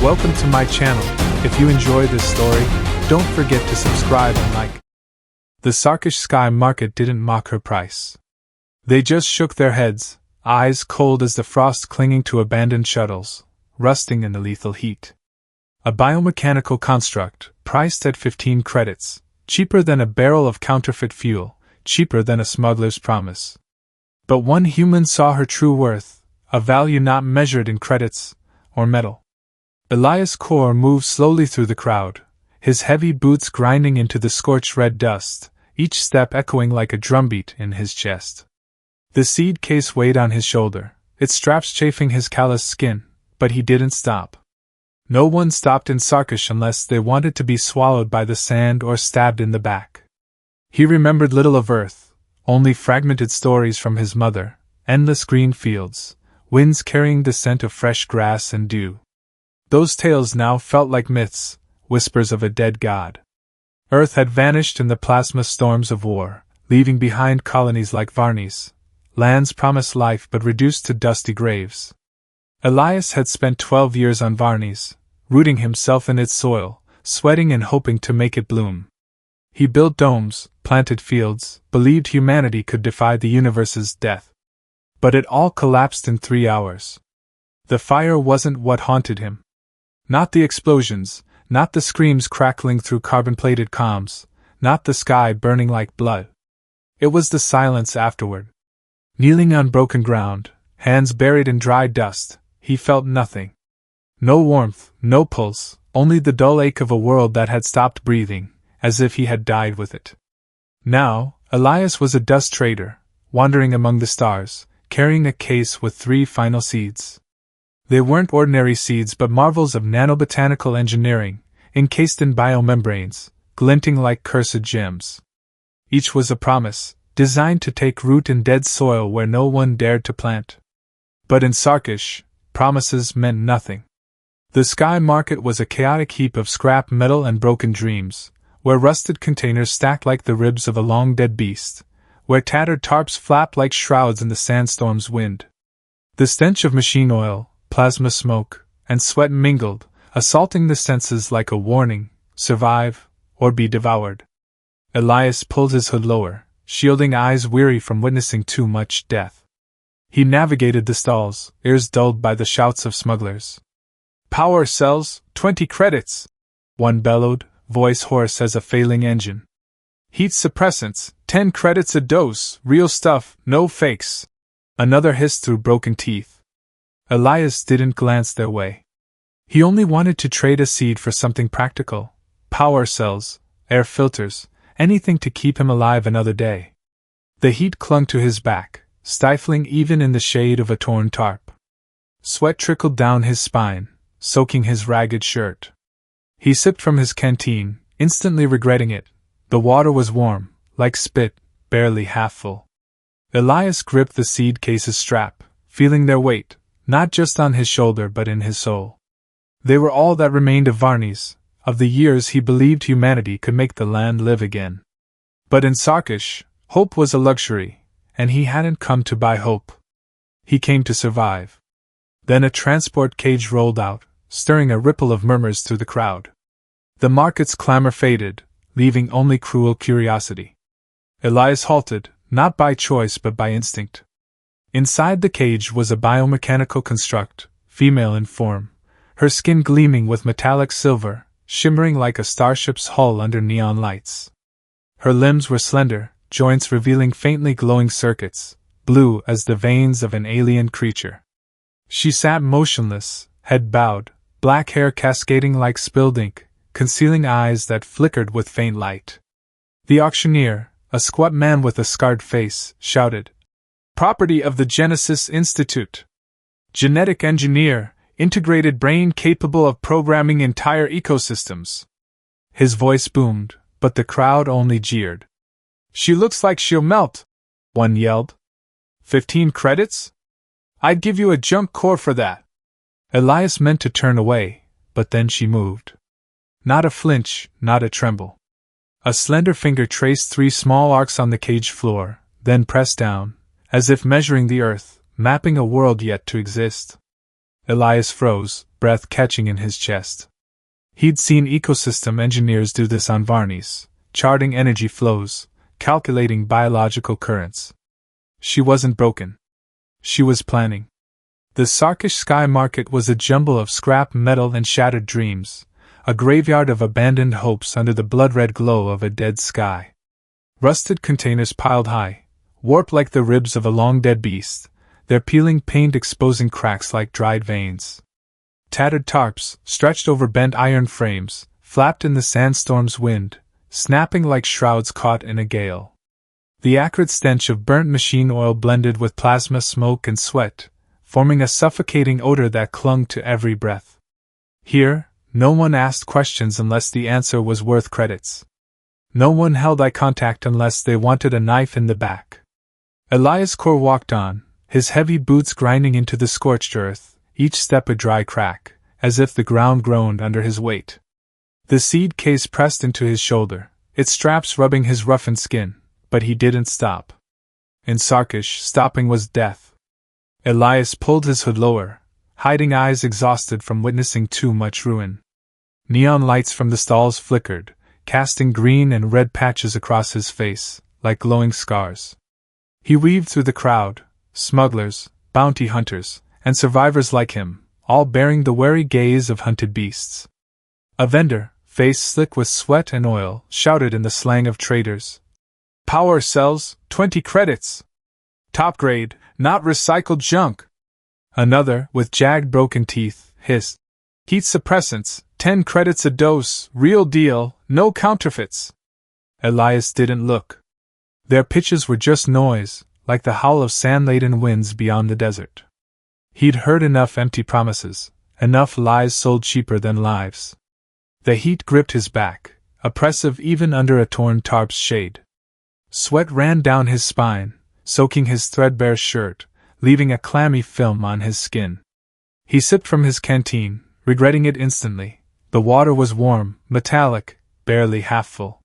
Welcome to my channel. If you enjoy this story, don't forget to subscribe and like. The Sarkesh sky market didn't mock her price. They just shook their heads, eyes cold as the frost clinging to abandoned shuttles, rusting in the lethal heat. A biomechanical construct, priced at 15 credits, cheaper than a barrel of counterfeit fuel, cheaper than a smuggler's promise. But one human saw her true worth, a value not measured in credits or metal. Elias Korr moved slowly through the crowd, his heavy boots grinding into the scorched red dust, each step echoing like a drumbeat in his chest. The seed case weighed on his shoulder, its straps chafing his calloused skin, but he didn't stop. No one stopped in Sarkesh unless they wanted to be swallowed by the sand or stabbed in the back. He remembered little of Earth, only fragmented stories from his mother, endless green fields, winds carrying the scent of fresh grass and dew. Those tales now felt like myths, whispers of a dead god. Earth had vanished in the plasma storms of war, leaving behind colonies like Varnis, lands promised life but reduced to dusty graves. Elias had spent 12 years on Varnis, rooting himself in its soil, sweating and hoping to make it bloom. He built domes, planted fields, believed humanity could defy the universe's death. But it all collapsed in 3 hours. The fire wasn't what haunted him. Not the explosions, not the screams crackling through carbon-plated comms, not the sky burning like blood. It was the silence afterward. Kneeling on broken ground, hands buried in dry dust, he felt nothing. No warmth, no pulse, only the dull ache of a world that had stopped breathing, as if he had died with it. Now, Elias was a dust trader, wandering among the stars, carrying a case with 3 final seeds. They weren't ordinary seeds but marvels of nano-botanical engineering, encased in biomembranes, glinting like cursed gems. Each was a promise, designed to take root in dead soil where no one dared to plant. But in Sarkesh, promises meant nothing. The sky market was a chaotic heap of scrap metal and broken dreams, where rusted containers stacked like the ribs of a long-dead beast, where tattered tarps flapped like shrouds in the sandstorm's wind. The stench of machine oil, plasma smoke, and sweat mingled, assaulting the senses like a warning: survive, or be devoured. Elias pulled his hood lower, shielding eyes weary from witnessing too much death. He navigated the stalls, ears dulled by the shouts of smugglers. "Power cells, 20 credits!" one bellowed, voice hoarse as a failing engine. "Heat suppressants, 10 credits a dose, real stuff, no fakes!" another hissed through broken teeth. Elias didn't glance their way. He only wanted to trade a seed for something practical: power cells, air filters, anything to keep him alive another day. The heat clung to his back, stifling even in the shade of a torn tarp. Sweat trickled down his spine, soaking his ragged shirt. He sipped from his canteen, instantly regretting it. The water was warm, like spit, barely half full. Elias gripped the seed case's strap, feeling their weight, not just on his shoulder but in his soul. They were all that remained of Varnis, of the years he believed humanity could make the land live again. But in Sarkesh, hope was a luxury, and he hadn't come to buy hope. He came to survive. Then a transport cage rolled out, stirring a ripple of murmurs through the crowd. The market's clamor faded, leaving only cruel curiosity. Elias halted, not by choice but by instinct. Inside the cage was a biomechanical construct, female in form, her skin gleaming with metallic silver, shimmering like a starship's hull under neon lights. Her limbs were slender, joints revealing faintly glowing circuits, blue as the veins of an alien creature. She sat motionless, head bowed, black hair cascading like spilled ink, concealing eyes that flickered with faint light. The auctioneer, a squat man with a scarred face, shouted, "Property of the Genesis Institute. Genetic engineer, integrated brain capable of programming entire ecosystems." His voice boomed, but the crowd only jeered. "She looks like she'll melt," one yelled. 15 credits? I'd give you a junk core for that." Elias meant to turn away, but then she moved. Not a flinch, not a tremble. A slender finger traced 3 small arcs on the cage floor, then pressed down, as if measuring the earth, mapping a world yet to exist. Elias froze, breath catching in his chest. He'd seen ecosystem engineers do this on Varnis, charting energy flows, calculating biological currents. She wasn't broken. She was planning. The Sarkesh sky market was a jumble of scrap metal and shattered dreams, a graveyard of abandoned hopes under the blood-red glow of a dead sky. Rusted containers piled high, warped like the ribs of a long-dead beast, their peeling paint exposing cracks like dried veins. Tattered tarps, stretched over bent iron frames, flapped in the sandstorm's wind, snapping like shrouds caught in a gale. The acrid stench of burnt machine oil blended with plasma smoke and sweat, forming a suffocating odor that clung to every breath. Here, no one asked questions unless the answer was worth credits. No one held eye contact unless they wanted a knife in the back. Elias Korr walked on, his heavy boots grinding into the scorched earth, each step a dry crack, as if the ground groaned under his weight. The seed case pressed into his shoulder, its straps rubbing his roughened skin, but he didn't stop. In Sarkesh, stopping was death. Elias pulled his hood lower, hiding eyes exhausted from witnessing too much ruin. Neon lights from the stalls flickered, casting green and red patches across his face, like glowing scars. He weaved through the crowd, smugglers, bounty hunters, and survivors like him, all bearing the wary gaze of hunted beasts. A vendor, face slick with sweat and oil, shouted in the slang of traders, "Power cells, 20 credits! Top grade, not recycled junk!" Another, with jagged broken teeth, hissed, "Heat suppressants, 10 credits a dose, real deal, no counterfeits!" Elias didn't look. Their pitches were just noise, like the howl of sand-laden winds beyond the desert. He'd heard enough empty promises, enough lies sold cheaper than lives. The heat gripped his back, oppressive even under a torn tarp's shade. Sweat ran down his spine, soaking his threadbare shirt, leaving a clammy film on his skin. He sipped from his canteen, regretting it instantly. The water was warm, metallic, barely half full.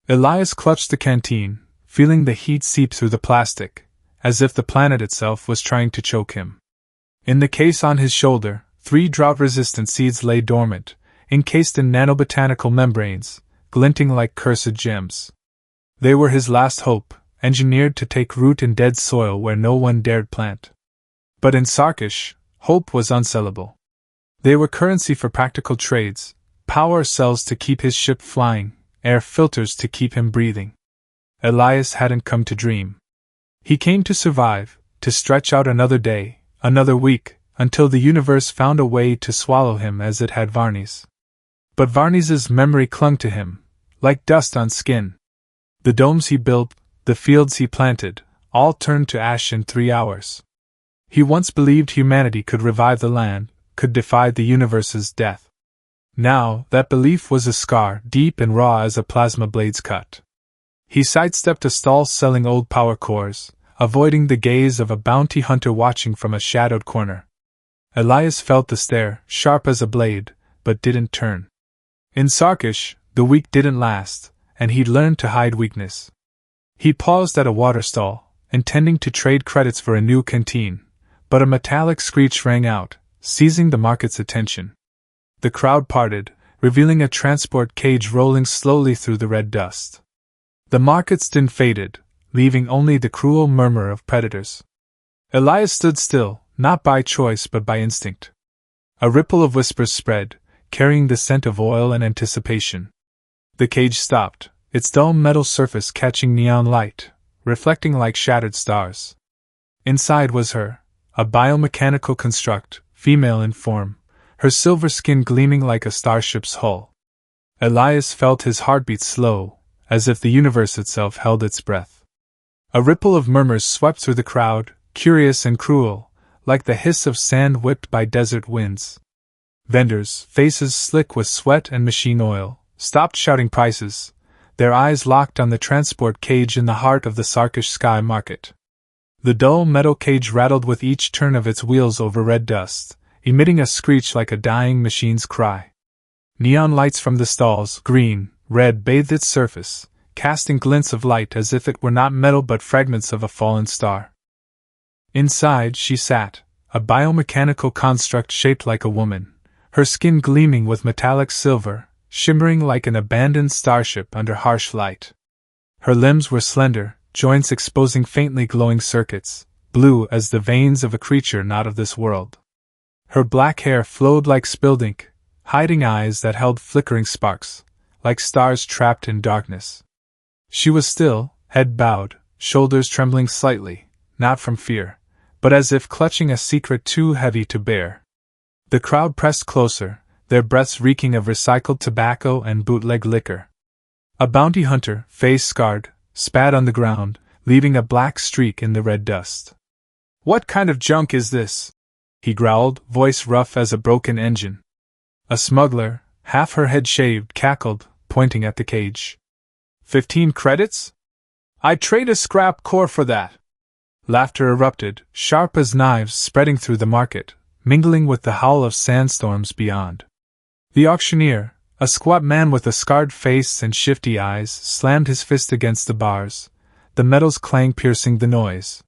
Elias clutched the canteen, feeling the heat seep through the plastic, as if the planet itself was trying to choke him. In the case on his shoulder, 3 drought-resistant seeds lay dormant, encased in nano-botanical membranes, glinting like cursed gems. They were his last hope, engineered to take root in dead soil where no one dared plant. But in Sarkesh, hope was unsellable. They were currency for practical trades, power cells to keep his ship flying, air filters to keep him breathing. Elias hadn't come to dream. He came to survive, to stretch out another day, another week, until the universe found a way to swallow him as it had Varnis. But Varnis's memory clung to him, like dust on skin. The domes he built, the fields he planted, all turned to ash in 3 hours. He once believed humanity could revive the land, could defy the universe's death. Now, that belief was a scar, deep and raw as a plasma blade's cut. He sidestepped a stall selling old power cores, avoiding the gaze of a bounty hunter watching from a shadowed corner. Elias felt the stare, sharp as a blade, but didn't turn. In Sarkesh, the week didn't last, and he'd learned to hide weakness. He paused at a water stall, intending to trade credits for a new canteen, but a metallic screech rang out, seizing the market's attention. The crowd parted, revealing a transport cage rolling slowly through the red dust. The market's din faded, leaving only the cruel murmur of predators. Elias stood still, not by choice but by instinct. A ripple of whispers spread, carrying the scent of oil and anticipation. The cage stopped, its dull metal surface catching neon light, reflecting like shattered stars. Inside was her, a biomechanical construct, female in form, her silver skin gleaming like a starship's hull. Elias felt his heartbeat slow, as if the universe itself held its breath. A ripple of murmurs swept through the crowd, curious and cruel, like the hiss of sand whipped by desert winds. Vendors, faces slick with sweat and machine oil, stopped shouting prices, their eyes locked on the transport cage in the heart of the Sarkesh sky market. The dull metal cage rattled with each turn of its wheels over red dust, emitting a screech like a dying machine's cry. Neon lights from the stalls, green, red, bathed its surface, casting glints of light as if it were not metal but fragments of a fallen star. Inside she sat, a biomechanical construct shaped like a woman, her skin gleaming with metallic silver, shimmering like an abandoned starship under harsh light. Her limbs were slender, joints exposing faintly glowing circuits, blue as the veins of a creature not of this world. Her black hair flowed like spilled ink, hiding eyes that held flickering sparks, like stars trapped in darkness. She was still, head bowed, shoulders trembling slightly, not from fear, but as if clutching a secret too heavy to bear. The crowd pressed closer, their breaths reeking of recycled tobacco and bootleg liquor. A bounty hunter, face scarred, spat on the ground, leaving a black streak in the red dust. "What kind of junk is this?" he growled, voice rough as a broken engine. A smuggler, half her head shaved, cackled, pointing at the cage. 15 credits? I'd trade a scrap core for that. Laughter erupted, sharp as knives spreading through the market, mingling with the howl of sandstorms beyond. The auctioneer, a squat man with a scarred face and shifty eyes, slammed his fist against the bars, the metal's clang piercing the noise.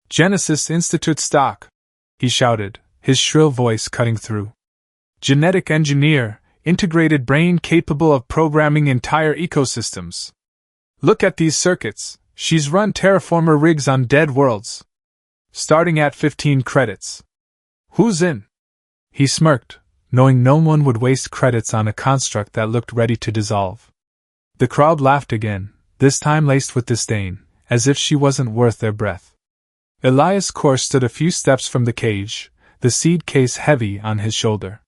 "Genesis Institute stock!" he shouted, his shrill voice cutting through. "Genetic engineer, integrated brain capable of programming entire ecosystems. Look at these circuits, she's run terraformer rigs on dead worlds. Starting at 15 credits. Who's in?" He smirked, knowing no one would waste credits on a construct that looked ready to dissolve. The crowd laughed again, this time laced with disdain, as if she wasn't worth their breath. Elias Korr stood a few steps from the cage, the seed case heavy on his shoulder.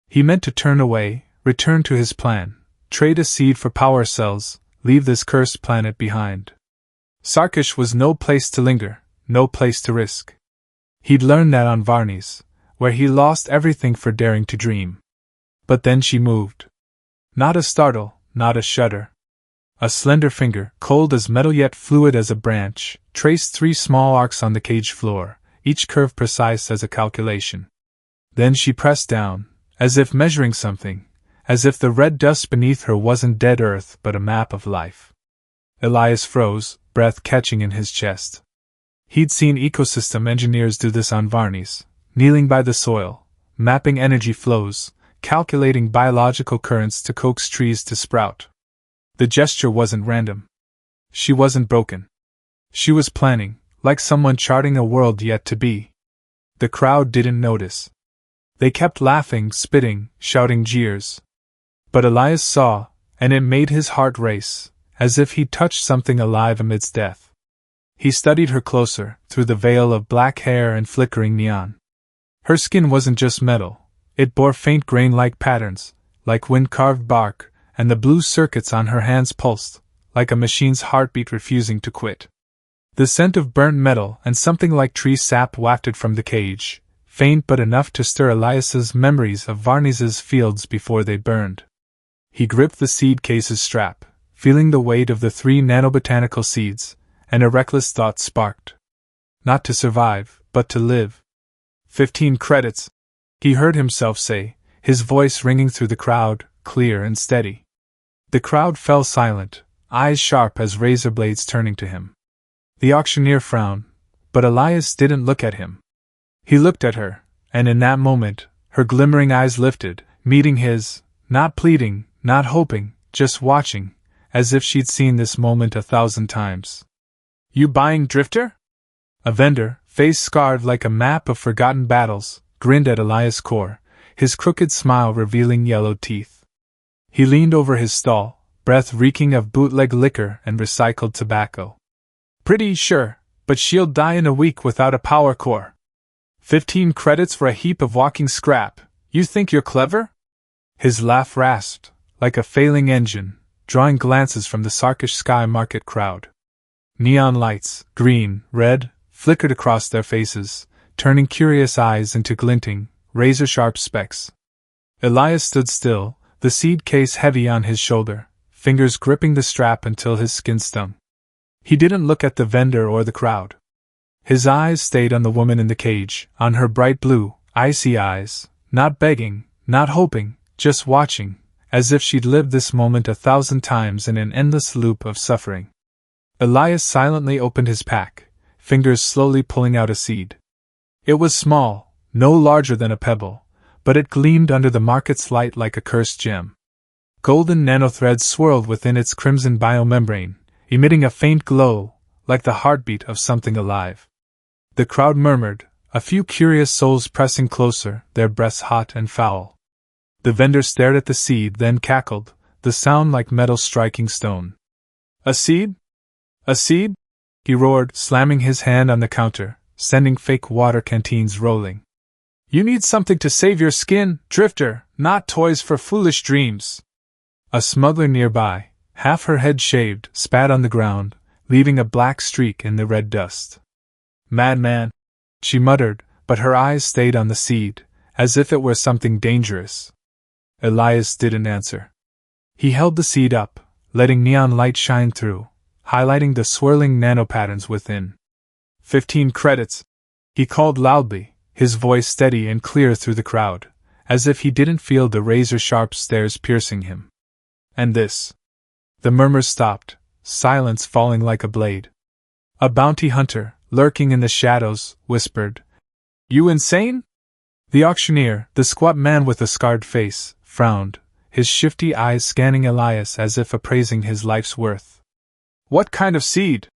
He meant to turn away, return to his plan, trade a seed for power cells, leave this cursed planet behind. Sarkesh was no place to linger, no place to risk. He'd learned that on Varnis, where he lost everything for daring to dream. But then she moved. Not a startle, not a shudder. A slender finger, cold as metal yet fluid as a branch, traced 3 small arcs on the cage floor, each curve precise as a calculation. Then she pressed down, as if measuring something, as if the red dust beneath her wasn't dead earth but a map of life. Elias froze, breath catching in his chest. He'd seen ecosystem engineers do this on Varnis, kneeling by the soil, mapping energy flows, calculating biological currents to coax trees to sprout. The gesture wasn't random. She wasn't broken. She was planning, like someone charting a world yet to be. The crowd didn't notice. They kept laughing, spitting, shouting jeers. But Elias saw, and it made his heart race, as if he'd touched something alive amidst death. He studied her closer, through the veil of black hair and flickering neon. Her skin wasn't just metal, it bore faint grain-like patterns, like wind-carved bark, and the blue circuits on her hands pulsed, like a machine's heartbeat refusing to quit. The scent of burnt metal and something like tree sap wafted from the cage, faint but enough to stir Elias's memories of Varnis's fields before they burned. He gripped the seed case's strap, feeling the weight of the 3 Nano-Botanical seeds, and a reckless thought sparked. Not to survive, but to live. 15 credits, he heard himself say, his voice ringing through the crowd, clear and steady. The crowd fell silent, eyes sharp as razor blades turning to him. The auctioneer frowned, but Elias didn't look at him. He looked at her, and in that moment, her glimmering eyes lifted, meeting his, not pleading, not hoping, just watching, as if she'd seen this moment 1,000 times. "You buying Drifter?" A vendor, face scarred like a map of forgotten battles, grinned at Elias Korr, his crooked smile revealing yellowed teeth. He leaned over his stall, breath reeking of bootleg liquor and recycled tobacco. "Pretty sure, but she'll die in a week without a power core. 15 credits for a heap of walking scrap, you think you're clever?" His laugh rasped, like a failing engine, drawing glances from the Sarkesh Sky Market crowd. Neon lights, green, red, flickered across their faces, turning curious eyes into glinting, razor-sharp specks. Elias stood still, the seed case heavy on his shoulder, fingers gripping the strap until his skin stung. He didn't look at the vendor or the crowd. His eyes stayed on the woman in the cage, on her bright blue, icy eyes, not begging, not hoping, just watching, as if she'd lived this moment 1,000 times in an endless loop of suffering. Elias silently opened his pack, fingers slowly pulling out a seed. It was small, no larger than a pebble, but it gleamed under the market's light like a cursed gem. Golden nanothreads swirled within its crimson biomembrane, emitting a faint glow, like the heartbeat of something alive. The crowd murmured, a few curious souls pressing closer, their breaths hot and foul. The vendor stared at the seed, then cackled, the sound like metal striking stone. "A seed? A seed?" he roared, slamming his hand on the counter, sending fake water canteens rolling. "You need something to save your skin, drifter, not toys for foolish dreams." A smuggler nearby, half her head shaved, spat on the ground, leaving a black streak in the red dust. "Madman," she muttered, but her eyes stayed on the seed, as if it were something dangerous. Elias didn't answer. He held the seed up, letting neon light shine through, highlighting the swirling nanopatterns within. 15 credits, he called loudly, his voice steady and clear through the crowd, as if he didn't feel the razor-sharp stares piercing him. "And this?" The murmurs stopped, silence falling like a blade. A bounty hunter, lurking in the shadows, whispered, "You insane?" The auctioneer, the squat man with a scarred face, frowned, his shifty eyes scanning Elias as if appraising his life's worth. "What kind of seed?"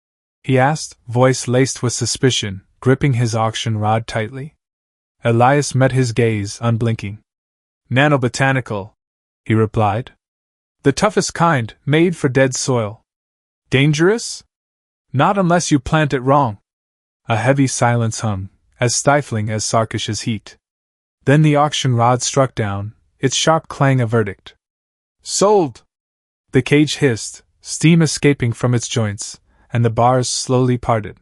he asked, voice laced with suspicion, gripping his auction rod tightly. Elias met his gaze, unblinking. "Nano-Botanical," he replied. "The toughest kind, made for dead soil." "Dangerous?" "Not unless you plant it wrong." A heavy silence hung, as stifling as Sarkesh's heat. Then the auction rod struck down, its sharp clang a verdict. "Sold!" The cage hissed, steam escaping from its joints, and the bars slowly parted.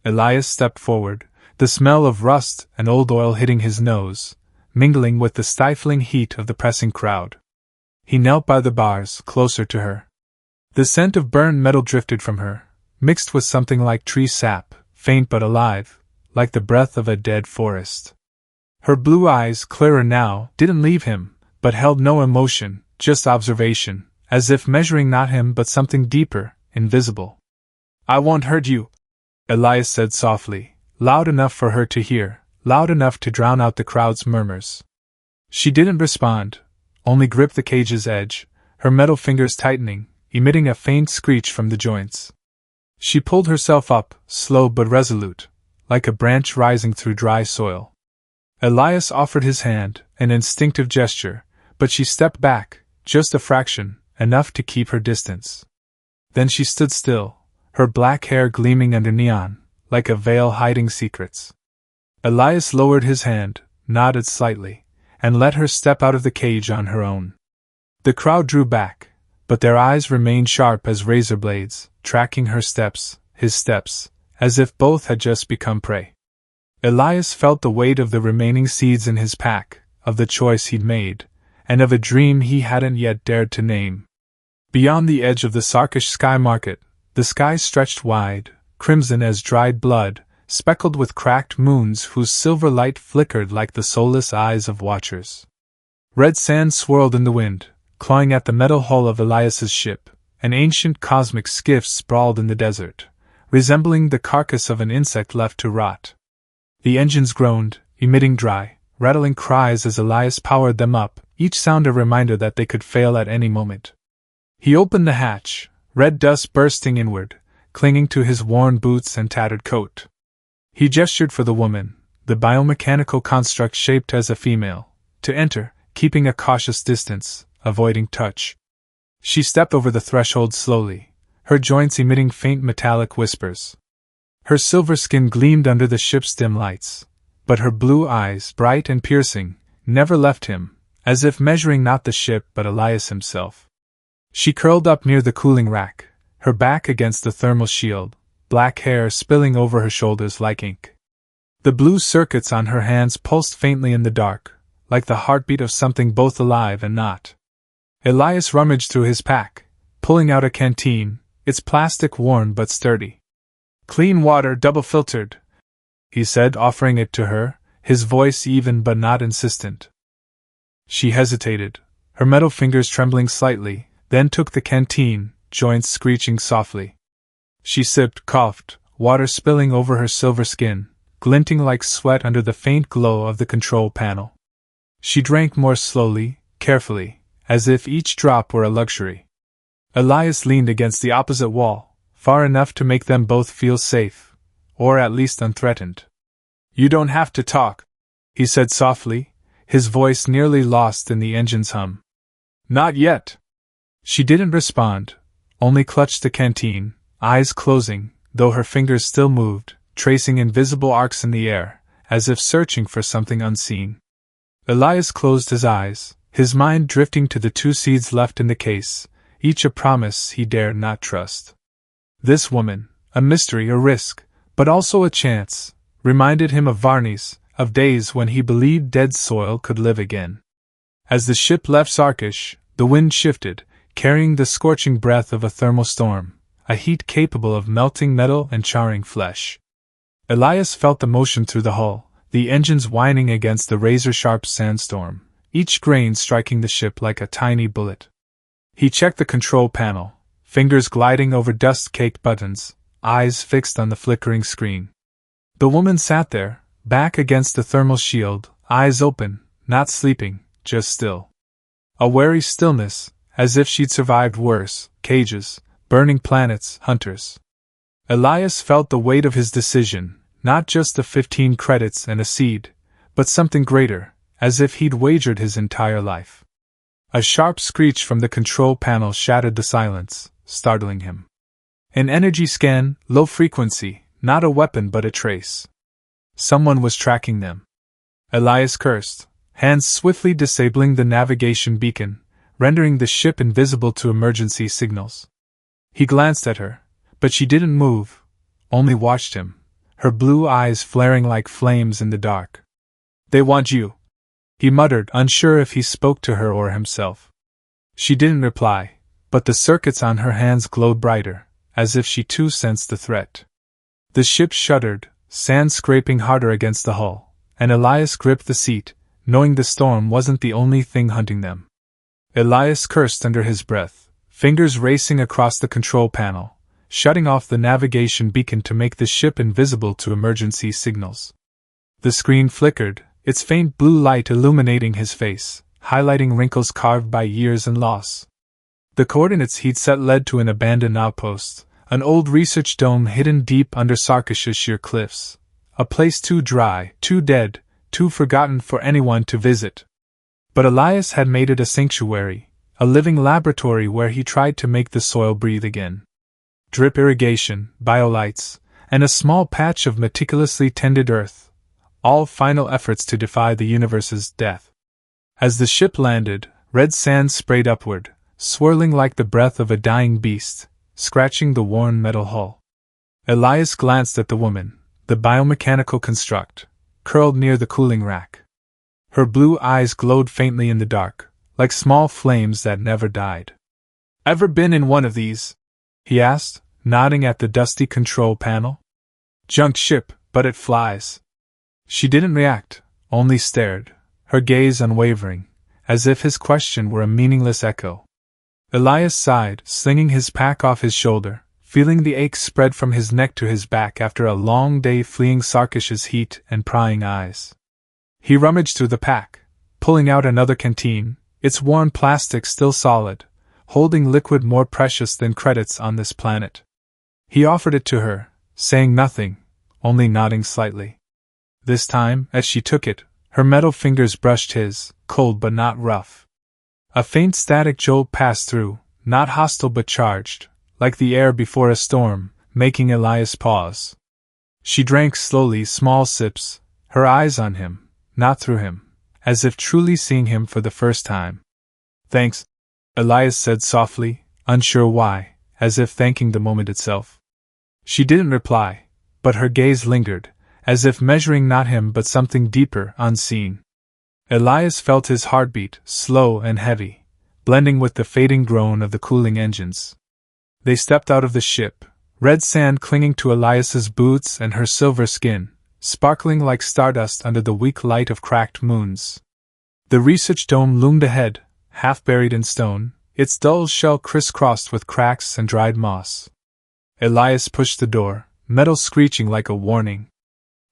Elias stepped forward, the smell of rust and old oil hitting his nose, mingling with the stifling heat of the pressing crowd. He knelt by the bars, closer to her. The scent of burned metal drifted from her, mixed with something like tree sap, faint but alive, like the breath of a dead forest. Her blue eyes, clearer now, didn't leave him, but held no emotion, just observation, as if measuring not him but something deeper, invisible. "I won't hurt you," Elias said softly, loud enough for her to hear, loud enough to drown out the crowd's murmurs. She didn't respond, only gripped the cage's edge, her metal fingers tightening, emitting a faint screech from the joints. She pulled herself up, slow but resolute, like a branch rising through dry soil. Elias offered his hand, an instinctive gesture, but she stepped back, just a fraction, enough to keep her distance. Then she stood still, her black hair gleaming under neon, like a veil hiding secrets. Elias lowered his hand, nodded slightly, and let her step out of the cage on her own. The crowd drew back, but their eyes remained sharp as razor blades, tracking her steps, his steps, as if both had just become prey. Elias felt the weight of the remaining seeds in his pack, of the choice he'd made, and of a dream he hadn't yet dared to name. Beyond the edge of the Sarkesh sky market, the sky stretched wide, crimson as dried blood, speckled with cracked moons whose silver light flickered like the soulless eyes of watchers. Red sand swirled in the wind, clawing at the metal hull of Elias's ship. An ancient cosmic skiff sprawled in the desert, resembling the carcass of an insect left to rot. The engines groaned, emitting dry, rattling cries as Elias powered them up, each sound a reminder that they could fail at any moment. He opened the hatch, red dust bursting inward, clinging to his worn boots and tattered coat. He gestured for the woman, the biomechanical construct shaped as a female, to enter, keeping a cautious distance, avoiding touch. She stepped over the threshold slowly, her joints emitting faint metallic whispers. Her silver skin gleamed under the ship's dim lights, but her blue eyes, bright and piercing, never left him, as if measuring not the ship but Elias himself. She curled up near the cooling rack, her back against the thermal shield, black hair spilling over her shoulders like ink. The blue circuits on her hands pulsed faintly in the dark, like the heartbeat of something both alive and not. Elias rummaged through his pack, pulling out a canteen, its plastic worn but sturdy. "Clean water, double-filtered," he said, offering it to her, his voice even but not insistent. She hesitated, her metal fingers trembling slightly, then took the canteen, joints screeching softly. She sipped, coughed, water spilling over her silver skin, glinting like sweat under the faint glow of the control panel. She drank more slowly, carefully, as if each drop were a luxury. Elias leaned against the opposite wall, far enough to make them both feel safe, or at least unthreatened. "You don't have to talk," he said softly, his voice nearly lost in the engine's hum. "Not yet." She didn't respond, only clutched the canteen, eyes closing, though her fingers still moved, tracing invisible arcs in the air, as if searching for something unseen. Elias closed his eyes, his mind drifting to the 2 seeds left in the case, each a promise he dared not trust. This woman, a mystery, a risk, but also a chance, reminded him of Varnis, of days when he believed dead soil could live again. As the ship left Sarkesh, the wind shifted, carrying the scorching breath of a thermal storm, a heat capable of melting metal and charring flesh. Elias felt the motion through the hull, the engines whining against the razor-sharp sandstorm, each grain striking the ship like a tiny bullet. He checked the control panel, fingers gliding over dust-caked buttons, eyes fixed on the flickering screen. The woman sat there, back against the thermal shield, eyes open, not sleeping, just still. A wary stillness, as if she'd survived worse: cages, burning planets, hunters. Elias felt the weight of his decision, not just the 15 credits and a seed, but something greater, as if he'd wagered his entire life. A sharp screech from the control panel shattered the silence, startling him. An energy scan, low frequency, not a weapon but a trace. Someone was tracking them. Elias cursed, hands swiftly disabling the navigation beacon, rendering the ship invisible to emergency signals. He glanced at her, but she didn't move, only watched him, her blue eyes flaring like flames in the dark. "They want you," he muttered, unsure if he spoke to her or himself. She didn't reply, but the circuits on her hands glowed brighter, as if she too sensed the threat. The ship shuddered, sand scraping harder against the hull, and Elias gripped the seat, knowing the storm wasn't the only thing hunting them. Elias cursed under his breath, fingers racing across the control panel, shutting off the navigation beacon to make the ship invisible to emergency signals. The screen flickered, its faint blue light illuminating his face, highlighting wrinkles carved by years and loss. The coordinates he'd set led to an abandoned outpost, an old research dome hidden deep under Sarkesh's sheer cliffs, a place too dry, too dead, too forgotten for anyone to visit. But Elias had made it a sanctuary, a living laboratory where he tried to make the soil breathe again. Drip irrigation, biolights, and a small patch of meticulously tended earth, all final efforts to defy the universe's death. As the ship landed, red sand sprayed upward, swirling like the breath of a dying beast, scratching the worn metal hull. Elias glanced at the woman, the biomechanical construct, curled near the cooling rack. Her blue eyes glowed faintly in the dark, like small flames that never died. "Ever been in one of these?" he asked, nodding at the dusty control panel. "Junk ship, but it flies." She didn't react, only stared, her gaze unwavering, as if his question were a meaningless echo. Elias sighed, slinging his pack off his shoulder, feeling the ache spread from his neck to his back after a long day fleeing Sarkesh's heat and prying eyes. He rummaged through the pack, pulling out another canteen, its worn plastic still solid, holding liquid more precious than credits on this planet. He offered it to her, saying nothing, only nodding slightly. This time, as she took it, her metal fingers brushed his, cold but not rough. A faint static jolt passed through, not hostile but charged, like the air before a storm, making Elias pause. She drank slowly, small sips, her eyes on him, not through him, as if truly seeing him for the first time. "Thanks," Elias said softly, unsure why, as if thanking the moment itself. She didn't reply, but her gaze lingered, as if measuring not him but something deeper, unseen. Elias felt his heartbeat, slow and heavy, blending with the fading drone of the cooling engines. They stepped out of the ship, red sand clinging to Elias's boots and her silver skin, sparkling like stardust under the weak light of cracked moons. The research dome loomed ahead, half buried in stone, its dull shell crisscrossed with cracks and dried moss. Elias pushed the door, metal screeching like a warning.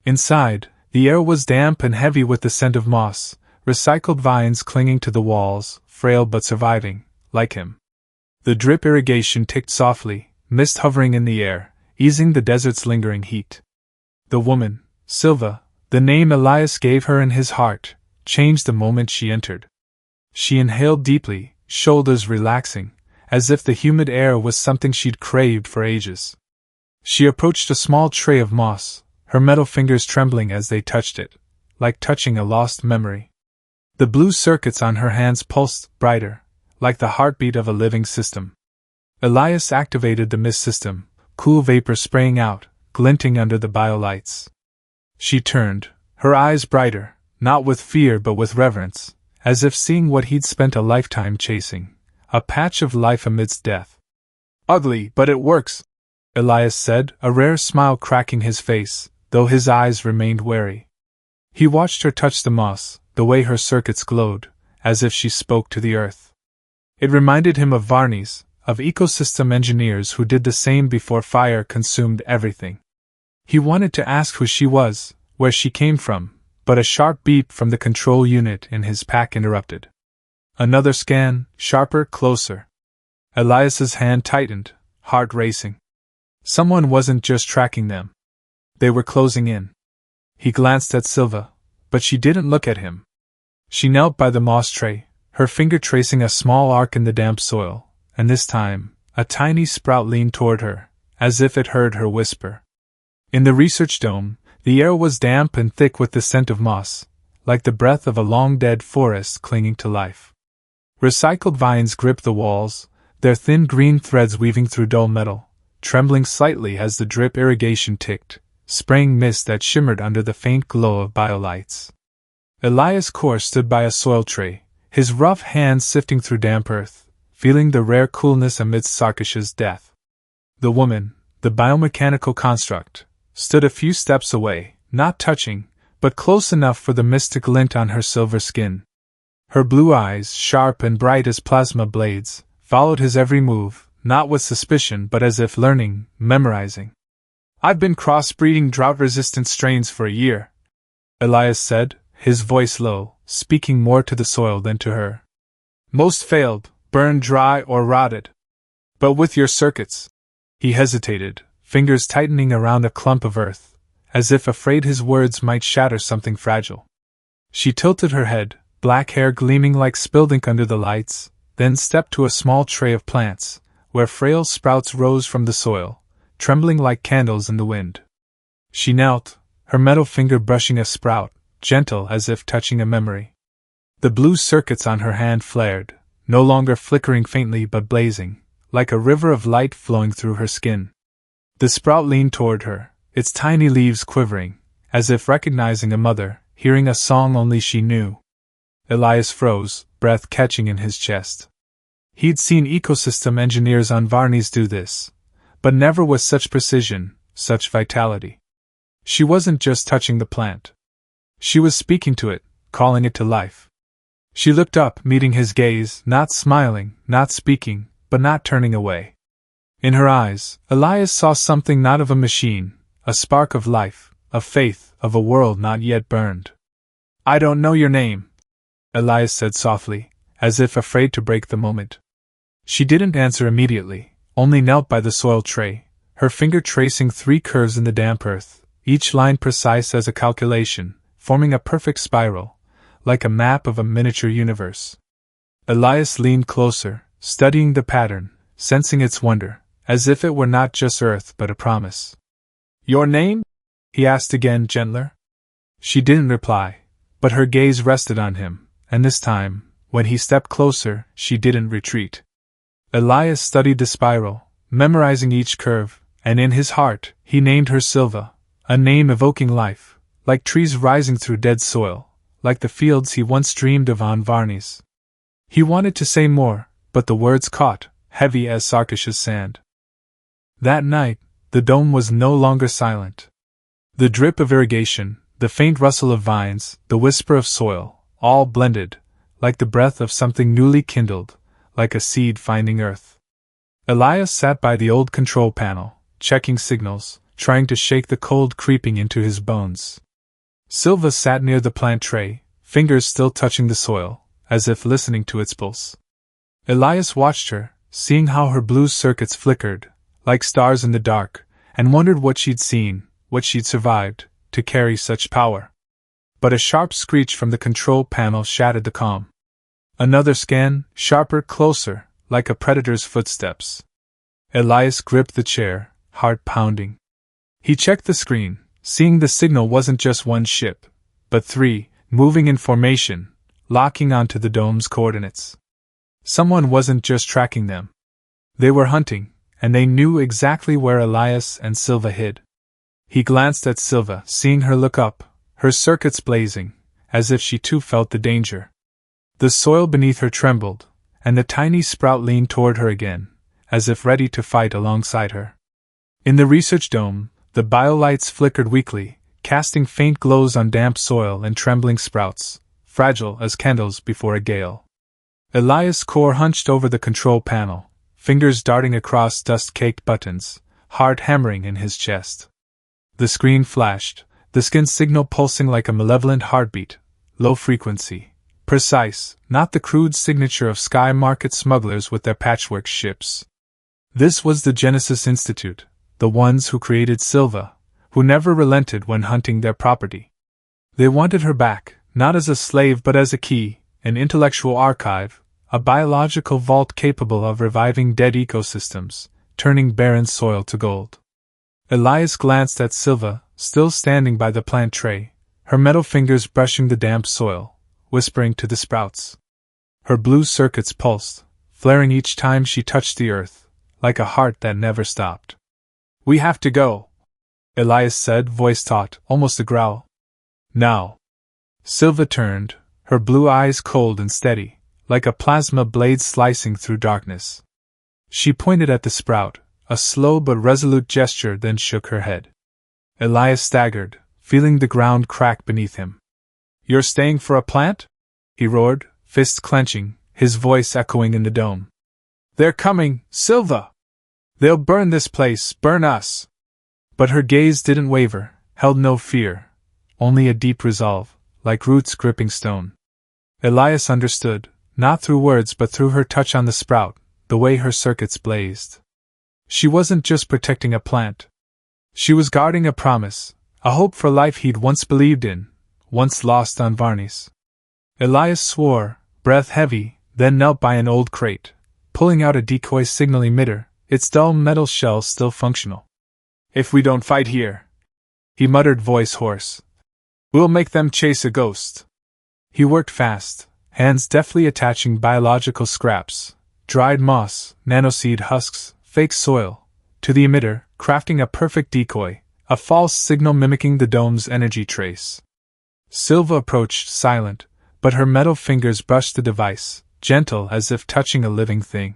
Inside, the air was damp and heavy with the scent of moss, recycled vines clinging to the walls, frail but surviving, like him. The drip irrigation ticked softly, mist hovering in the air, easing the desert's lingering heat. The woman, Sylva, the name Elias gave her in his heart, changed the moment she entered. She inhaled deeply, shoulders relaxing, as if the humid air was something she'd craved for ages. She approached a small tray of moss, her metal fingers trembling as they touched it, like touching a lost memory. The blue circuits on her hands pulsed brighter, like the heartbeat of a living system. Elias activated the mist system, cool vapor spraying out, glinting under the biolights. She turned, her eyes brighter, not with fear but with reverence, as if seeing what he'd spent a lifetime chasing, a patch of life amidst death. "Ugly, but it works," Elias said, a rare smile cracking his face, though his eyes remained wary. He watched her touch the moss, the way her circuits glowed, as if she spoke to the earth. It reminded him of Varnis, of ecosystem engineers who did the same before fire consumed everything. He wanted to ask who she was, where she came from, but a sharp beep from the control unit in his pack interrupted. Another scan, sharper, closer. Elias's hand tightened, heart racing. Someone wasn't just tracking them. They were closing in. He glanced at Sylva, but she didn't look at him. She knelt by the moss tray, her finger tracing a small arc in the damp soil, and this time, a tiny sprout leaned toward her, as if it heard her whisper. In the research dome, the air was damp and thick with the scent of moss, like the breath of a long-dead forest clinging to life. Recycled vines gripped the walls, their thin green threads weaving through dull metal, trembling slightly as the drip irrigation ticked, spraying mist that shimmered under the faint glow of biolights. Elias Korr stood by a soil tray, his rough hands sifting through damp earth, feeling the rare coolness amidst Sarkesh's death. The woman, the biomechanical construct, stood a few steps away, not touching, but close enough for the mystic glint on her silver skin. Her blue eyes, sharp and bright as plasma blades, followed his every move, not with suspicion but as if learning, memorizing. "I've been crossbreeding drought-resistant strains for a year," Elias said, his voice low, speaking more to the soil than to her. "Most failed, burned dry or rotted. But with your circuits..." He hesitated, fingers tightening around a clump of earth, as if afraid his words might shatter something fragile. She tilted her head, black hair gleaming like spilled ink under the lights, then stepped to a small tray of plants, where frail sprouts rose from the soil, trembling like candles in the wind. She knelt, her metal finger brushing a sprout, gentle as if touching a memory. The blue circuits on her hand flared, no longer flickering faintly but blazing, like a river of light flowing through her skin. The sprout leaned toward her, its tiny leaves quivering, as if recognizing a mother, hearing a song only she knew. Elias froze, breath catching in his chest. He'd seen ecosystem engineers on Varnis do this, but never with such precision, such vitality. She wasn't just touching the plant. She was speaking to it, calling it to life. She looked up, meeting his gaze, not smiling, not speaking, but not turning away. In her eyes, Elias saw something not of a machine, a spark of life, of faith, of a world not yet burned. "I don't know your name," Elias said softly, as if afraid to break the moment. She didn't answer immediately, only knelt by the soil tray, her finger tracing 3 curves in the damp earth, each line precise as a calculation, forming a perfect spiral, like a map of a miniature universe. Elias leaned closer, studying the pattern, sensing its wonder, as if it were not just earth but a promise. "Your name?" he asked again, gentler. She didn't reply, but her gaze rested on him, and this time, when he stepped closer, she didn't retreat. Elias studied the spiral, memorizing each curve, and in his heart, he named her Sylva, a name evoking life, like trees rising through dead soil, like the fields he once dreamed of on Varnis. He wanted to say more, but the words caught, heavy as Sarkesh's sand. That night, the dome was no longer silent. The drip of irrigation, the faint rustle of vines, the whisper of soil, all blended, like the breath of something newly kindled, like a seed finding earth. Elias sat by the old control panel, checking signals, trying to shake the cold creeping into his bones. Sylva sat near the plant tray, fingers still touching the soil, as if listening to its pulse. Elias watched her, seeing how her blue circuits flickered, like stars in the dark, and wondered what she'd seen, what she'd survived, to carry such power. But a sharp screech from the control panel shattered the calm. Another scan, sharper, closer, like a predator's footsteps. Elias gripped the chair, heart pounding. He checked the screen, seeing the signal wasn't just one ship, but three, moving in formation, locking onto the dome's coordinates. Someone wasn't just tracking them. They were hunting, and they knew exactly where Elias and Sylva hid. He glanced at Sylva, seeing her look up, her circuits blazing, as if she too felt the danger. The soil beneath her trembled, and the tiny sprout leaned toward her again, as if ready to fight alongside her. In the research dome, the biolights flickered weakly, casting faint glows on damp soil and trembling sprouts, fragile as candles before a gale. Elias Korr hunched over the control panel, fingers darting across dust-caked buttons, heart hammering in his chest. The screen flashed, the skin signal pulsing like a malevolent heartbeat, low frequency, precise, not the crude signature of sky market smugglers with their patchwork ships. This was the Genesis Institute, the ones who created Sylva, who never relented when hunting their property. They wanted her back, not as a slave but as a key, an intellectual archive, a biological vault capable of reviving dead ecosystems, turning barren soil to gold. Elias glanced at Sylva, still standing by the plant tray, her metal fingers brushing the damp soil, whispering to the sprouts. Her blue circuits pulsed, flaring each time she touched the earth, like a heart that never stopped. "We have to go," Elias said, voice taut, almost a growl. "Now." Sylva turned, her blue eyes cold and steady, like a plasma blade slicing through darkness. She pointed at the sprout, a slow but resolute gesture, then shook her head. Elias staggered, feeling the ground crack beneath him. "You're staying for a plant?" he roared, fists clenching, his voice echoing in the dome. "They're coming, Sylva! They'll burn this place, burn us!" But her gaze didn't waver, held no fear, only a deep resolve, like roots gripping stone. Elias understood, not through words but through her touch on the sprout, the way her circuits blazed. She wasn't just protecting a plant. She was guarding a promise, a hope for life he'd once believed in, once lost on Varnis. Elias swore, breath heavy, then knelt by an old crate, pulling out a decoy signal emitter, its dull metal shell still functional. "If we don't fight here," he muttered, voice hoarse, "we'll make them chase a ghost." He worked fast, hands deftly attaching biological scraps, dried moss, nanoseed husks, fake soil, to the emitter, crafting a perfect decoy, a false signal mimicking the dome's energy trace. Sylva approached, silent, but her metal fingers brushed the device, gentle as if touching a living thing.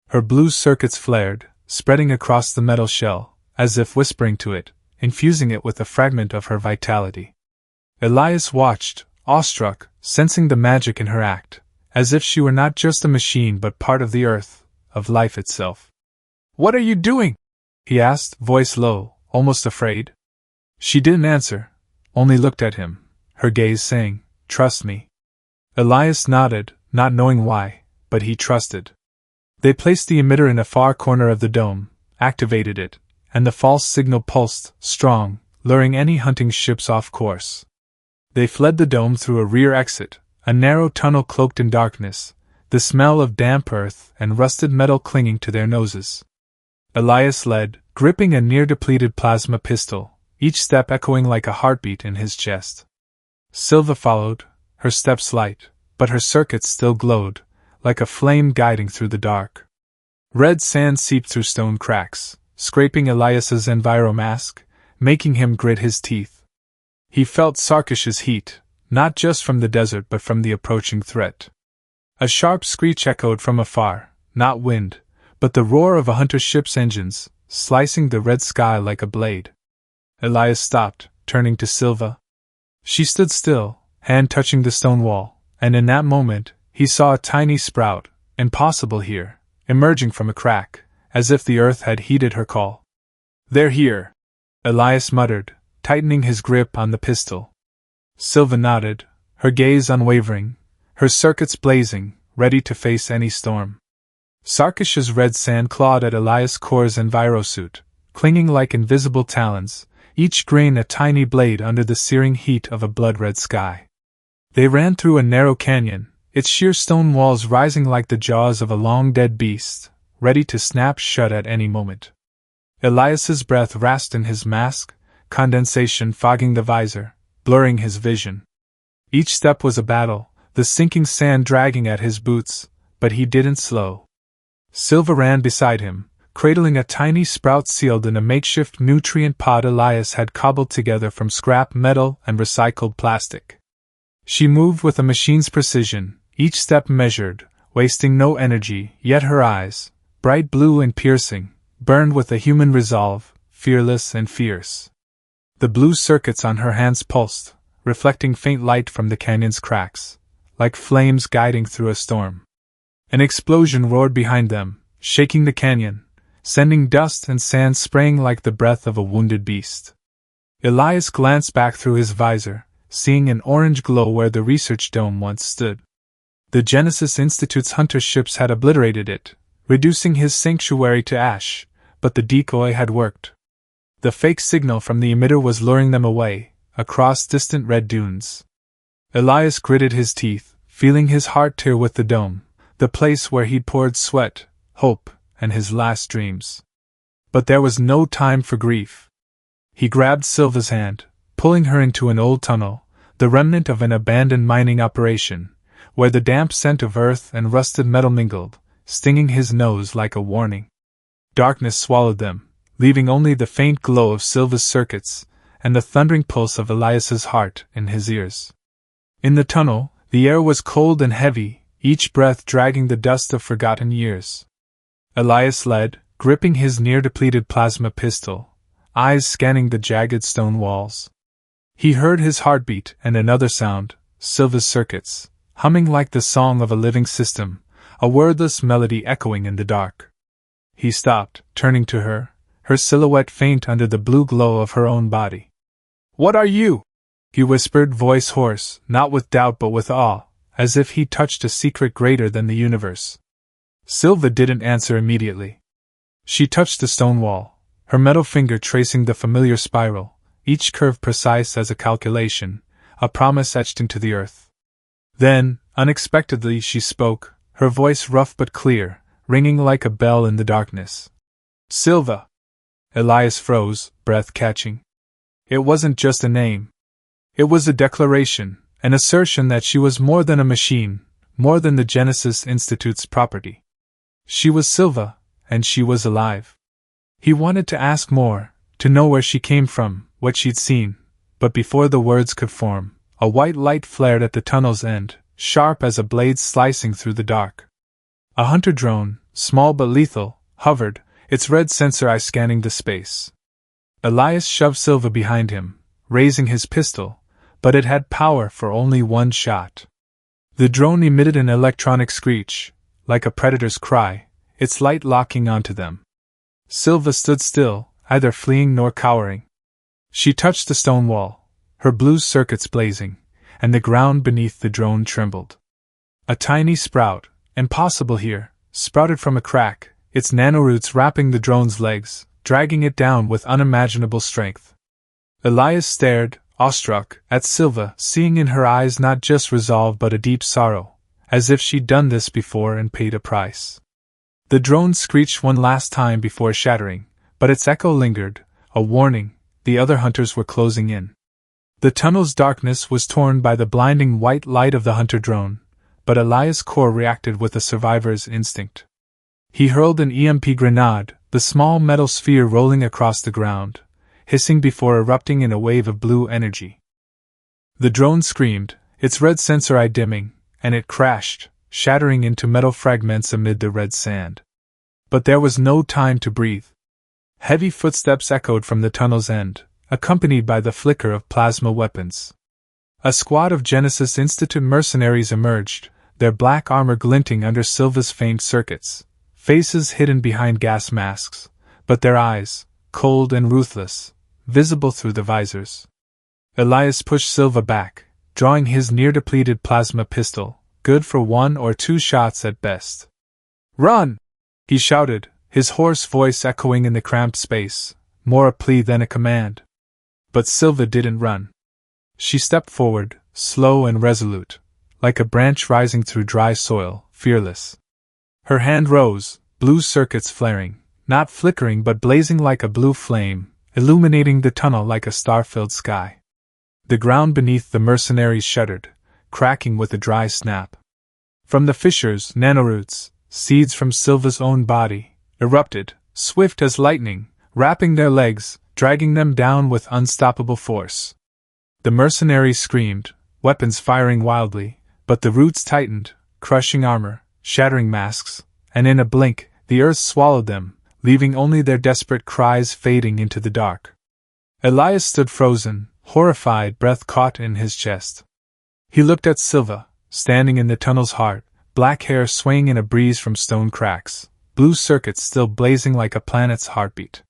Her blue circuits flared, spreading across the metal shell, as if whispering to it, infusing it with a fragment of her vitality. Elias watched, awestruck, sensing the magic in her act, as if she were not just a machine but part of the earth, of life itself. "What are you doing?" he asked, voice low, almost afraid. She didn't answer, only looked at him, her gaze saying, "Trust me." Elias nodded, not knowing why, but he trusted. They placed the emitter in a far corner of the dome, activated it, and the false signal pulsed, strong, luring any hunting ships off course. They fled the dome through a rear exit, a narrow tunnel cloaked in darkness, the smell of damp earth and rusted metal clinging to their noses. Elias led, gripping a near-depleted plasma pistol, each step echoing like a heartbeat in his chest. Sylva followed, her steps light, but her circuits still glowed, like a flame guiding through the dark. Red sand seeped through stone cracks, scraping Elias's enviromask, making him grit his teeth. He felt Sarkesh's heat, not just from the desert but from the approaching threat. A sharp screech echoed from afar, not wind, but the roar of a hunter ship's engines, slicing the red sky like a blade. Elias stopped, turning to Sylva. She stood still, hand touching the stone wall, and in that moment, he saw a tiny sprout, impossible here, emerging from a crack, as if the earth had heeded her call. "They're here," Elias muttered, tightening his grip on the pistol. Sylva nodded, her gaze unwavering, her circuits blazing, ready to face any storm. Sarkesh's red sand clawed at Elias Korr's envirosuit, clinging like invisible talons, each grain a tiny blade under the searing heat of a blood-red sky. They ran through a narrow canyon, its sheer stone walls rising like the jaws of a long-dead beast, ready to snap shut at any moment. Elias's breath rasped in his mask, condensation fogging the visor, blurring his vision. Each step was a battle, the sinking sand dragging at his boots, but he didn't slow. Sylva ran beside him, cradling a tiny sprout sealed in a makeshift nutrient pod Elias had cobbled together from scrap metal and recycled plastic. She moved with a machine's precision, each step measured, wasting no energy, yet her eyes, bright blue and piercing, burned with a human resolve, fearless and fierce. The blue circuits on her hands pulsed, reflecting faint light from the canyon's cracks, like flames guiding through a storm. An explosion roared behind them, shaking the canyon, sending dust and sand spraying like the breath of a wounded beast. Elias glanced back through his visor, seeing an orange glow where the research dome once stood. The Genesis Institute's hunter ships had obliterated it, reducing his sanctuary to ash, but the decoy had worked. The fake signal from the emitter was luring them away, across distant red dunes. Elias gritted his teeth, feeling his heart tear with the dome, the place where he'd poured sweat, hope, and his last dreams. But there was no time for grief. He grabbed Sylva's hand, pulling her into an old tunnel, the remnant of an abandoned mining operation, where the damp scent of earth and rusted metal mingled, stinging his nose like a warning. Darkness swallowed them, leaving only the faint glow of Sylva's circuits, and the thundering pulse of Elias's heart in his ears. In the tunnel, the air was cold and heavy, each breath dragging the dust of forgotten years. Elias led, gripping his near-depleted plasma pistol, eyes scanning the jagged stone walls. He heard his heartbeat and another sound, Sylva's circuits, humming like the song of a living system, a wordless melody echoing in the dark. He stopped, turning to her, her silhouette faint under the blue glow of her own body. "What are you?" he whispered, voice hoarse, not with doubt but with awe, as if he touched a secret greater than the universe. Sylva didn't answer immediately. She touched the stone wall, her metal finger tracing the familiar spiral, each curve precise as a calculation, a promise etched into the earth. Then, unexpectedly, she spoke, her voice rough but clear, ringing like a bell in the darkness. "Sylva!" Elias froze, breath catching. It wasn't just a name. It was a declaration, an assertion that she was more than a machine, more than the Genesis Institute's property. She was Sylva, and she was alive. He wanted to ask more, to know where she came from, what she'd seen, but before the words could form, a white light flared at the tunnel's end, sharp as a blade slicing through the dark. A hunter drone, small but lethal, hovered, its red sensor eye scanning the space. Elias shoved Sylva behind him, raising his pistol, but it had power for only one shot. The drone emitted an electronic screech, like a predator's cry, its light locking onto them. Sylva stood still, neither fleeing nor cowering. She touched the stone wall, her blue circuits blazing, and the ground beneath the drone trembled. A tiny sprout, impossible here, sprouted from a crack, its nanoroots wrapping the drone's legs, dragging it down with unimaginable strength. Elias stared, awestruck, at Sylva, seeing in her eyes not just resolve but a deep sorrow, as if she'd done this before and paid a price. The drone screeched one last time before shattering, but its echo lingered, a warning, the other hunters were closing in. The tunnel's darkness was torn by the blinding white light of the hunter drone, but Elias Korr reacted with a survivor's instinct. He hurled an EMP grenade, the small metal sphere rolling across the ground, hissing before erupting in a wave of blue energy. The drone screamed, its red sensor eye dimming, and it crashed, shattering into metal fragments amid the red sand. But there was no time to breathe. Heavy footsteps echoed from the tunnel's end, accompanied by the flicker of plasma weapons. A squad of Genesis Institute mercenaries emerged, their black armor glinting under Sylva's faint circuits, faces hidden behind gas masks, but their eyes, cold and ruthless, visible through the visors. Elias pushed Sylva back, drawing his near-depleted plasma pistol, good for 1 or 2 shots at best. "Run!" he shouted, his hoarse voice echoing in the cramped space, more a plea than a command. But Sylva didn't run. She stepped forward, slow and resolute, like a branch rising through dry soil, fearless. Her hand rose, blue circuits flaring, not flickering but blazing like a blue flame, illuminating the tunnel like a star-filled sky. The ground beneath the mercenaries shuddered, cracking with a dry snap. From the fissures, nanoroots, seeds from Sylva's own body, erupted, swift as lightning, wrapping their legs, dragging them down with unstoppable force. The mercenaries screamed, weapons firing wildly, but the roots tightened, crushing armor, shattering masks, and in a blink, the earth swallowed them, leaving only their desperate cries fading into the dark. Elias stood frozen, horrified, breath caught in his chest. He looked at Sylva, standing in the tunnel's heart, black hair swaying in a breeze from stone cracks, blue circuits still blazing like a planet's heartbeat.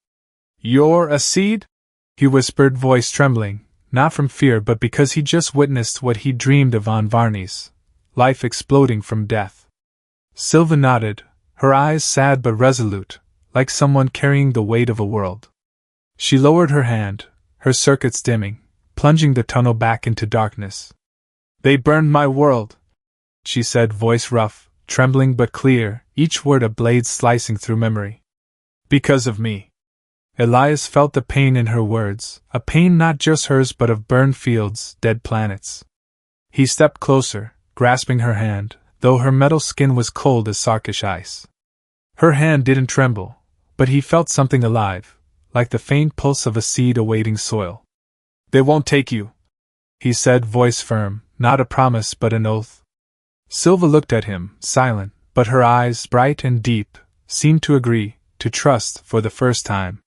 "You're a seed?" he whispered, voice trembling, not from fear but because he just witnessed what he dreamed of on Varnis, life exploding from death. Sylva nodded, her eyes sad but resolute, like someone carrying the weight of a world. She lowered her hand, her circuits dimming, plunging the tunnel back into darkness. "They burned my world," she said, voice rough, trembling but clear, each word a blade slicing through memory. "Because of me." Elias felt the pain in her words, a pain not just hers but of burned fields, dead planets. He stepped closer, grasping her hand, though her metal skin was cold as Sarkesh ice. Her hand didn't tremble, but he felt something alive, like the faint pulse of a seed awaiting soil. "They won't take you," he said, voice firm, not a promise but an oath. Sylva looked at him, silent, but her eyes, bright and deep, seemed to agree, to trust, for the first time.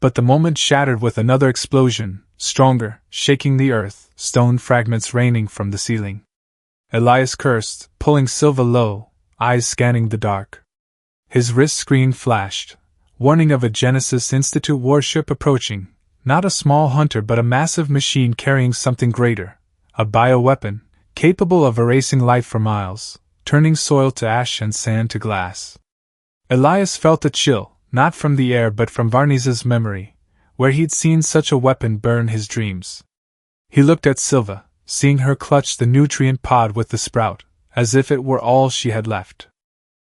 But the moment shattered with another explosion, stronger, shaking the earth, stone fragments raining from the ceiling. Elias cursed, pulling Sylva low, eyes scanning the dark. His wrist screen flashed, warning of a Genesis Institute warship approaching, not a small hunter but a massive machine carrying something greater, a bioweapon, capable of erasing life for miles, turning soil to ash and sand to glass. Elias felt a chill, not from the air but from Varnis's memory, where he'd seen such a weapon burn his dreams. He looked at Sylva, seeing her clutch the nutrient pod with the sprout, as if it were all she had left.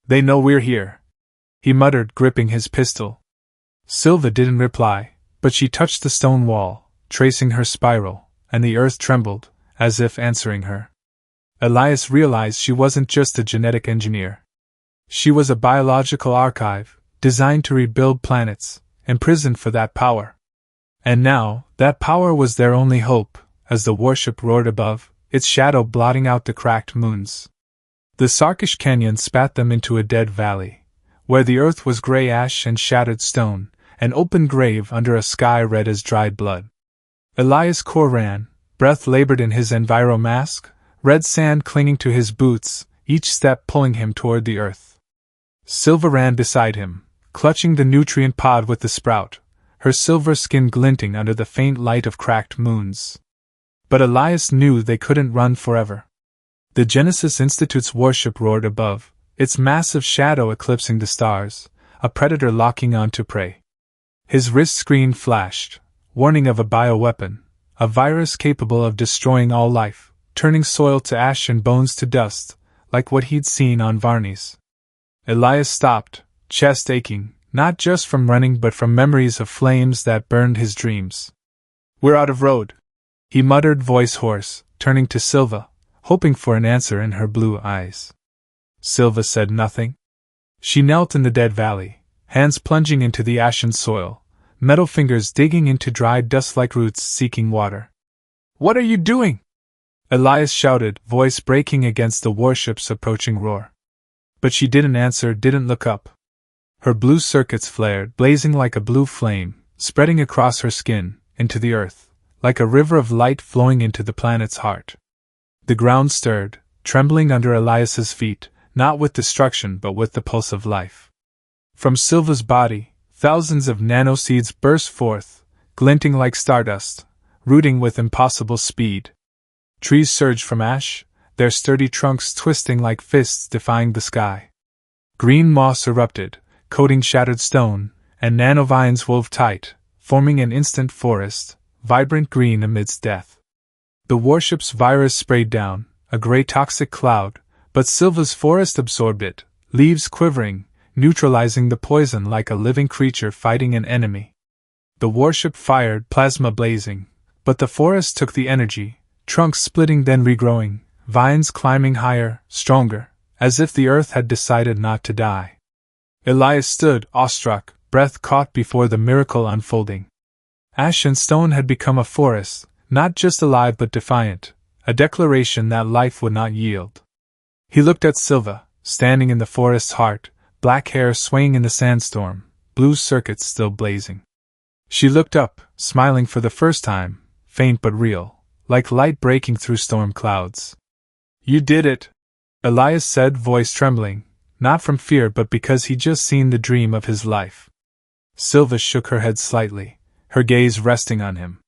"They know we're here," he muttered, gripping his pistol. Sylva didn't reply, but she touched the stone wall, tracing her spiral, and the earth trembled, as if answering her. Elias realized she wasn't just a genetic engineer. She was a biological archive, designed to rebuild planets, imprisoned for that power. And now, that power was their only hope, as the warship roared above, its shadow blotting out the cracked moons. The Sarkesh canyon spat them into a dead valley, where the earth was gray ash and shattered stone, an open grave under a sky red as dried blood. Elias Korr ran, breath labored in his enviro mask, red sand clinging to his boots, each step pulling him toward the earth. Sylva ran beside him, clutching the nutrient pod with the sprout, her silver skin glinting under the faint light of cracked moons. But Elias knew they couldn't run forever. The Genesis Institute's warship roared above, its massive shadow eclipsing the stars, a predator locking on to prey. His wrist screen flashed, warning of a bioweapon, a virus capable of destroying all life, turning soil to ash and bones to dust, like what he'd seen on Varnis. Elias stopped, chest aching, not just from running but from memories of flames that burned his dreams. "We're out of road," he muttered, voice hoarse, turning to Sylva, hoping for an answer in her blue eyes. Sylva said nothing. She knelt in the dead valley, hands plunging into the ashen soil, metal fingers digging into dried dust-like roots seeking water. "What are you doing?" Elias shouted, voice breaking against the warship's approaching roar. But she didn't answer, didn't look up. Her blue circuits flared, blazing like a blue flame, spreading across her skin, into the earth, like a river of light flowing into the planet's heart. The ground stirred, trembling under Elias's feet, not with destruction but with the pulse of life. From Sylva's body, thousands of nano-seeds burst forth, glinting like stardust, rooting with impossible speed. Trees surged from ash, their sturdy trunks twisting like fists defying the sky. Green moss erupted, coating shattered stone, and nanovines wove tight, forming an instant forest, vibrant green amidst death. The warship's virus sprayed down, a gray toxic cloud, but Sylva's forest absorbed it, leaves quivering, neutralizing the poison like a living creature fighting an enemy. The warship fired, plasma blazing, but the forest took the energy, trunks splitting then regrowing, vines climbing higher, stronger, as if the earth had decided not to die. Elias stood, awestruck, breath caught before the miracle unfolding. Ash and stone had become a forest, not just alive but defiant, a declaration that life would not yield. He looked at Sylva, standing in the forest's heart, black hair swaying in the sandstorm, blue circuits still blazing. She looked up, smiling for the first time, faint but real, like light breaking through storm clouds. "You did it," Elias said, voice trembling, not from fear but because he'd just seen the dream of his life. Sylva shook her head slightly, her gaze resting on him.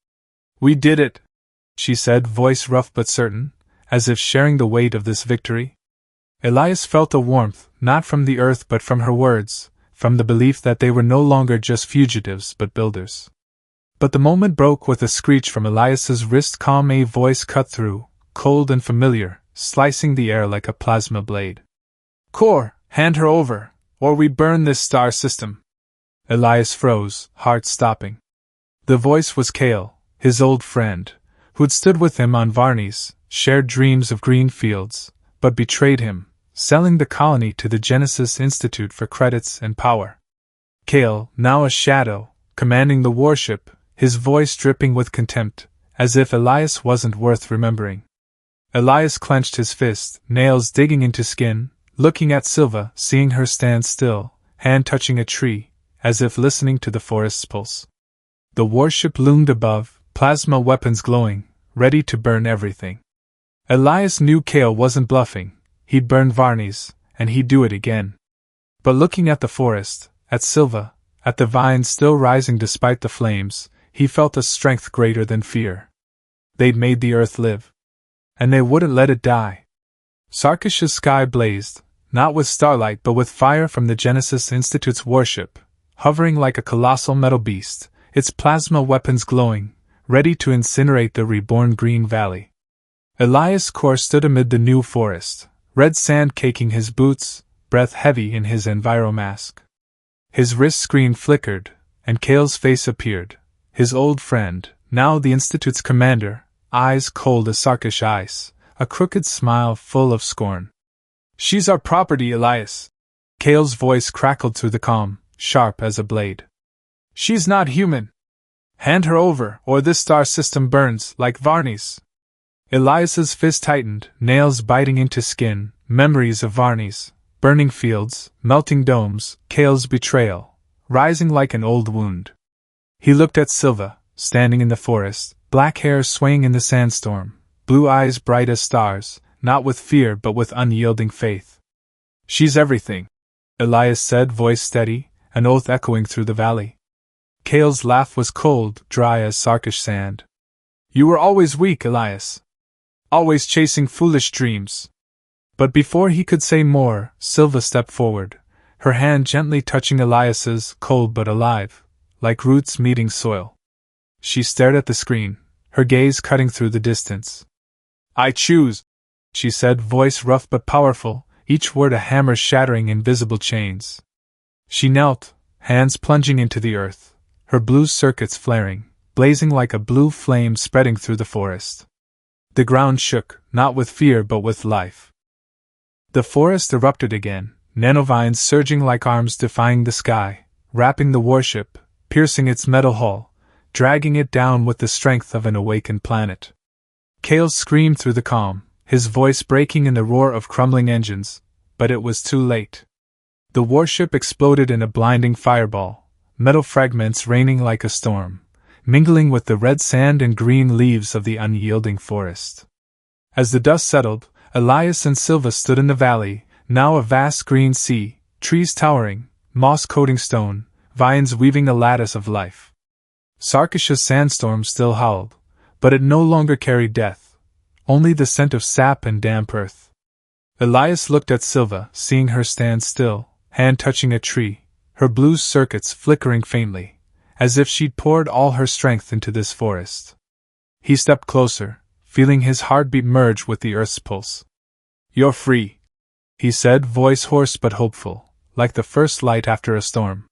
"We did it," she said, voice rough but certain, as if sharing the weight of this victory. Elias felt a warmth, not from the earth but from her words, from the belief that they were no longer just fugitives but builders. But the moment broke with a screech from Elias's wrist. Calm, a voice cut through, cold and familiar, slicing the air like a plasma blade. "Korr, hand her over, or we burn this star system." Elias froze, heart stopping. The voice was Kale, his old friend, who'd stood with him on Varnis, shared dreams of green fields, but betrayed him, selling the colony to the Genesis Institute for credits and power. Kale, now a shadow, commanding the warship, his voice dripping with contempt, as if Elias wasn't worth remembering. Elias clenched his fist, nails digging into skin, looking at Sylva, seeing her stand still, hand touching a tree, as if listening to the forest's pulse. The warship loomed above, plasma weapons glowing, ready to burn everything. Elias knew Kale wasn't bluffing. He'd burned Varnis, and he'd do it again. But looking at the forest, at Sylva, at the vines still rising despite the flames, he felt a strength greater than fear. They'd made the earth live. And they wouldn't let it die. Sarkesh's sky blazed, not with starlight but with fire from the Genesis Institute's warship, hovering like a colossal metal beast, its plasma weapons glowing, ready to incinerate the reborn Green Valley. Elias Korr stood amid the new forest, red sand caking his boots, breath heavy in his enviromask. His wrist screen flickered, and Kale's face appeared, his old friend, now the Institute's commander, eyes cold as Sarkesh ice, a crooked smile full of scorn. "She's our property, Elias." Kale's voice crackled through the calm, sharp as a blade. "She's not human. Hand her over, or this star system burns like Varnis." Elias's fist tightened, nails biting into skin, memories of Varnis, burning fields, melting domes, Kale's betrayal, rising like an old wound. He looked at Sylva, standing in the forest, black hair swaying in the sandstorm, blue eyes bright as stars, not with fear but with unyielding faith. "She's everything," Elias said, voice steady, an oath echoing through the valley. Kale's laugh was cold, dry as Sarkesh sand. "You were always weak, Elias. Always chasing foolish dreams." But before he could say more, Sylva stepped forward, her hand gently touching Elias's, cold but alive, like roots meeting soil. She stared at the screen, her gaze cutting through the distance. "I choose," she said, voice rough but powerful, each word a hammer shattering invisible chains. She knelt, hands plunging into the earth, her blue circuits flaring, blazing like a blue flame spreading through the forest. The ground shook, not with fear but with life. The forest erupted again, nanovines surging like arms defying the sky, wrapping the warship, piercing its metal hull, dragging it down with the strength of an awakened planet. Kale screamed through the calm, his voice breaking in the roar of crumbling engines, but it was too late. The warship exploded in a blinding fireball, metal fragments raining like a storm, mingling with the red sand and green leaves of the unyielding forest. As the dust settled, Elias and Sylva stood in the valley, now a vast green sea, trees towering, moss coating stone, vines weaving a lattice of life. Sarkesh's sandstorm still howled, but it no longer carried death, only the scent of sap and damp earth. Elias looked at Sylva, seeing her stand still, hand touching a tree, her blue circuits flickering faintly, as if she'd poured all her strength into this forest. He stepped closer, feeling his heartbeat merge with the earth's pulse. "You're free," he said, voice hoarse but hopeful, like the first light after a storm.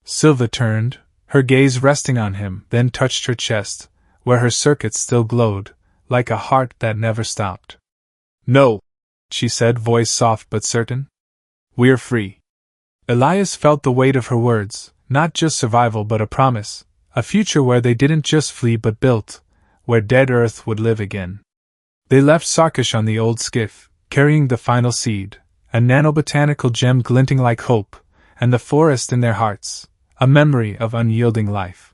Sylva turned, her gaze resting on him, then touched her chest, where her circuits still glowed, like a heart that never stopped. "No," she said, voice soft but certain. "We're free." Elias felt the weight of her words, not just survival but a promise, a future where they didn't just flee but built, where dead Earth would live again. They left Sarkesh on the old skiff, carrying the final seed, a nano-botanical gem glinting like hope, and the forest in their hearts, a memory of unyielding life.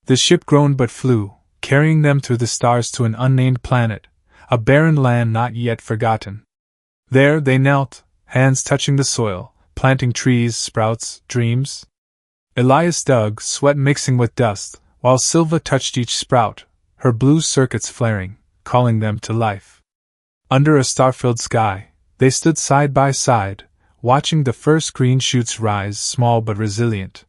The ship groaned but flew, carrying them through the stars to an unnamed planet, a barren land not yet forgotten. There they knelt, hands touching the soil, planting trees, sprouts, dreams. Elias dug, sweat mixing with dust, while Sylva touched each sprout, her blue circuits flaring, calling them to life. Under a star-filled sky, they stood side by side, watching the first green shoots rise, small but resilient.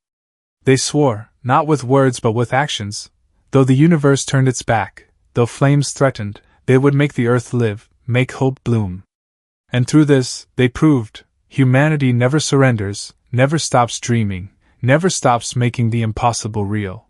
They swore, not with words but with actions, though the universe turned its back, though flames threatened, they would make the earth live, make hope bloom. And through this, they proved, humanity never surrenders, never stops dreaming, never stops making the impossible real.